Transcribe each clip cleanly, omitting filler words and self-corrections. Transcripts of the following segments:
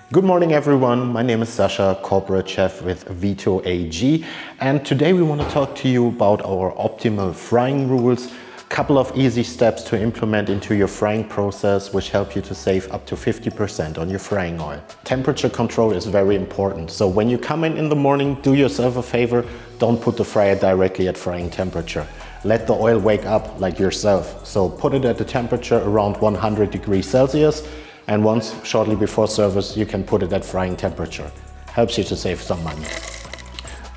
Good morning everyone, my name is Sascha, corporate chef with VITO AG, and today we want to talk to you about our optimal frying rules. Couple of easy steps to implement into your frying process which help you to save up to 50% on your frying oil. Temperature control is very important, so when you come in the morning, do yourself a favor, don't put the fryer directly at frying temperature. Let the oil wake up like yourself, so put it at the temperature around 100 degrees Celsius, and once shortly before service you can put it at frying temperature. Helps you to save some money.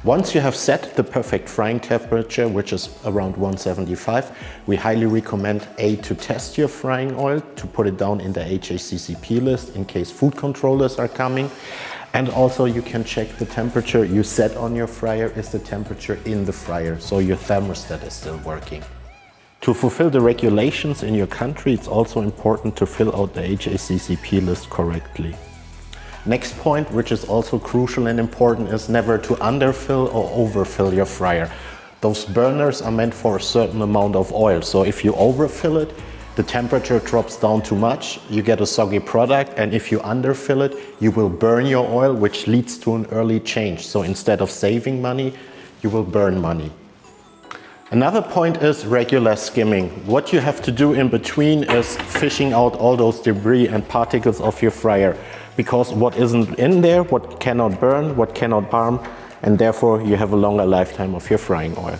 Once you have set the perfect frying temperature, which is around 175, we highly recommend to test your frying oil, to put it down in the HACCP list in case food controllers are coming. And also you can check the temperature you set on your fryer is the temperature in the fryer, so your thermostat is still working. To fulfill the regulations in your country, it's also important to fill out the HACCP list correctly. Next point, which is also crucial and important, is never to underfill or overfill your fryer. Those burners are meant for a certain amount of oil, so if you overfill it, the temperature drops down too much, you get a soggy product, and if you underfill it, you will burn your oil, which leads to an early change. So instead of saving money, you will burn money. Another point is regular skimming. What you have to do in between is fishing out all those debris and particles of your fryer, because what isn't in there, what cannot burn, what cannot harm, and therefore you have a longer lifetime of your frying oil.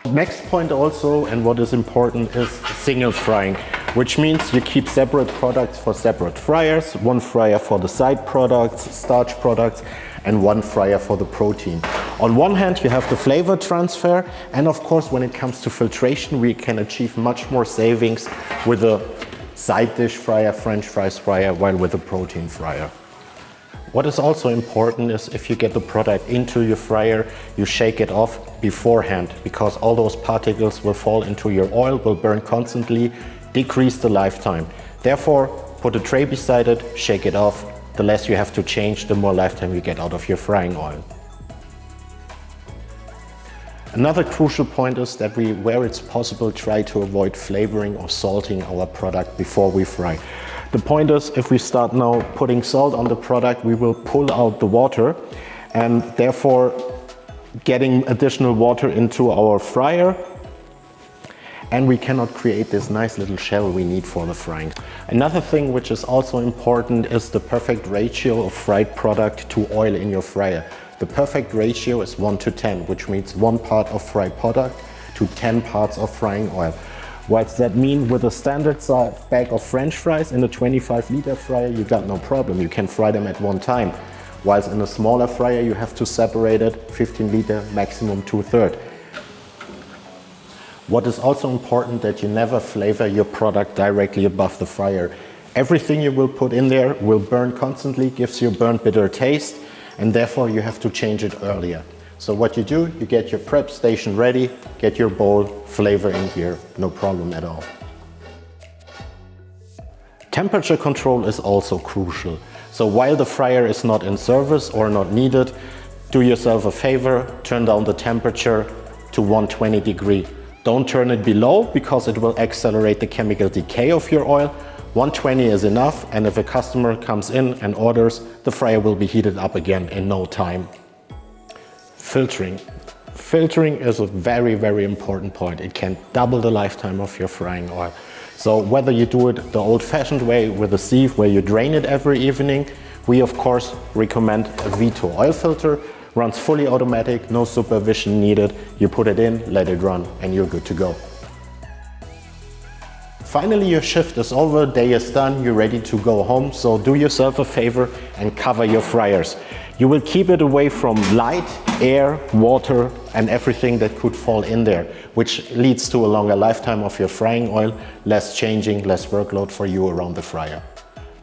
Next point also, and what is important, is single frying, which means you keep separate products for separate fryers, one fryer for the side products, starch products, and one fryer for the protein. On one hand, you have the flavor transfer, and of course, when it comes to filtration, we can achieve much more savings with a side dish fryer, French fries fryer, while with a protein fryer. What is also important is if you get the product into your fryer, you shake it off beforehand, because all those particles will fall into your oil, will burn constantly, decrease the lifetime. Therefore, put a tray beside it, shake it off. The less you have to change, the more lifetime you get out of your frying oil. Another crucial point is that we, where it's possible, try to avoid flavoring or salting our product before we fry. The point is, if we start now putting salt on the product, we will pull out the water and therefore getting additional water into our fryer, and we cannot create this nice little shell we need for the frying. Another thing which is also important is the perfect ratio of fried product to oil in your fryer. The perfect ratio is 1:10, which means 1 part of fried product to 10 parts of frying oil. What does that mean? With a standard size bag of French fries in a 25-liter fryer, you got no problem. You can fry them at one time. Whilst in a smaller fryer, you have to separate it 15-liter, maximum 2/3. What is also important, that you never flavor your product directly above the fryer. Everything you will put in there will burn constantly, gives you a burnt bitter taste, and therefore you have to change it earlier. So what you do, you get your prep station ready, get your bowl, flavor in here, no problem at all. Temperature control is also crucial. So while the fryer is not in service or not needed, do yourself a favor, turn down the temperature to 120 degrees. Don't turn it below, because it will accelerate the chemical decay of your oil. 120 is enough, and if a customer comes in and orders, the fryer will be heated up again in no time. Filtering. Filtering is a very, very important point. It can double the lifetime of your frying oil. So whether you do it the old-fashioned way with a sieve where you drain it every evening, we of course recommend a VITO oil filter. Runs fully automatic, no supervision needed. You put it in, let it run, and you're good to go. Finally, your shift is over, day is done, you're ready to go home, so do yourself a favor and cover your fryers. You will keep it away from light, air, water, and everything that could fall in there, which leads to a longer lifetime of your frying oil, less changing, less workload for you around the fryer.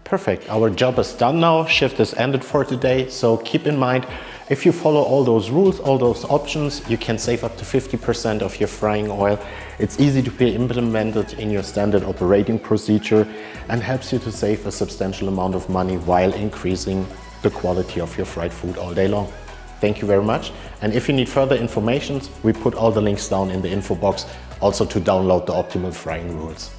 Perfect, our job is done now, shift is ended for today, so keep in mind, if you follow all those rules, all those options, you can save up to 50% of your frying oil. It's easy to be implemented in your standard operating procedure and helps you to save a substantial amount of money while increasing the quality of your fried food all day long. Thank you very much. And if you need further information, we put all the links down in the info box, also to download the optimal frying rules.